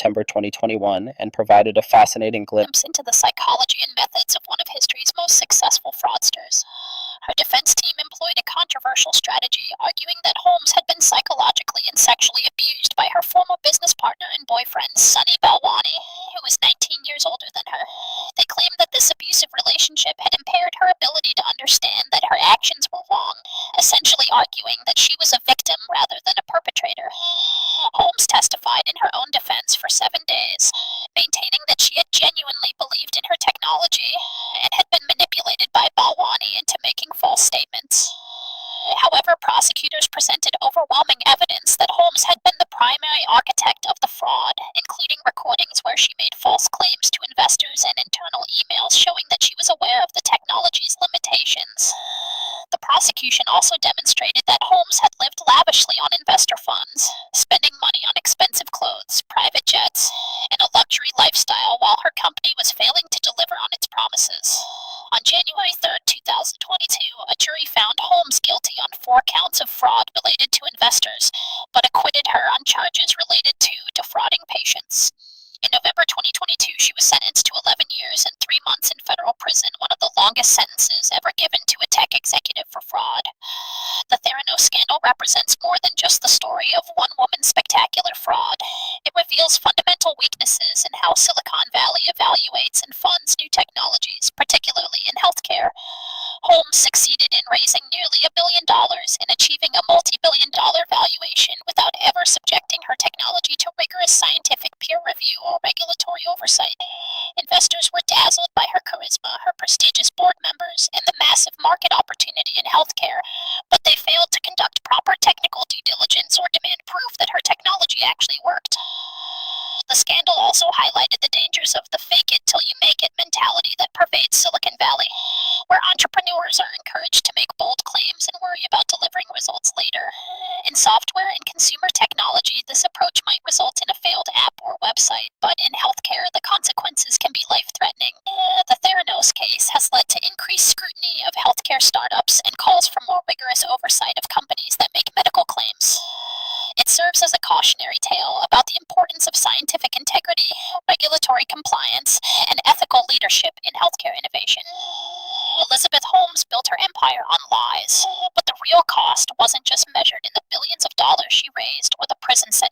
September 2021 and provided a fascinating glimpse into the psychology and methods of one of history's most successful fraudsters. Her defense team employed a controversial strategy, arguing that Holmes had been psychologically and sexually abused by her former business partner and boyfriend, Sunny Balwani, who was 19 years older than her. They claimed that this abusive relationship had impaired her ability to understand that her actions were wrong, essentially arguing that she was a victim rather than a perpetrator. Holmes testified in her own defense for 7 days, maintaining that she had genuinely believed in her technology and had been manipulated by Balwani into making false statements. However, prosecutors presented overwhelming evidence that Holmes had been the primary architect of the fraud, including recordings where she made false claims to investors and internal emails showing that she was aware of the technology's limitations. The prosecution also demonstrated that Holmes had lived lavishly on investor funds, spending money on expensive clothes, private jets, and a luxury lifestyle while her company was failing to deliver on its promises. On January 3, 2022, a jury found Holmes guilty on 4 counts of fraud related to investors, but acquitted her on charges related to defrauding patients. In November 2022, she was sentenced to 11 years and 3 months in federal prison, one of the longest sentences ever given to a tech executive for fraud. The THERANOS scandal represents more than just the story of one woman's spectacular fraud. It reveals fundamental weaknesses in how Silicon Valley evaluates and funds new technologies, particularly in healthcare. Holmes succeeded in raising nearly $1 billion and achieving a multi-billion-dollar valuation without ever subjecting her technology to rigorous scientific peer review or regulatory oversight. Investors were dazzled by her charisma, her prestigious board members, and the massive market opportunity in healthcare, but they failed to conduct proper technical due diligence or demand proof that her technology actually worked. The scandal also highlighted the dangers of the fake it till you make it mentality that pervades Silicon Valley, where entrepreneurs are encouraged to make bold claims and worry about delivering results later. In software and consumer technology, this approach might result in a failed app or website, but in healthcare, the consequences can be life-threatening. The THERANOS case has led to increased scrutiny of healthcare startups and calls for more rigorous oversight of companies that make medical claims. It serves as a cautionary tale about the importance of scientific integrity, regulatory compliance, and ethical leadership in healthcare innovation. Elizabeth Holmes built her empire on lies, but the real cost wasn't just measured in the billions of dollars she raised or the prison sentence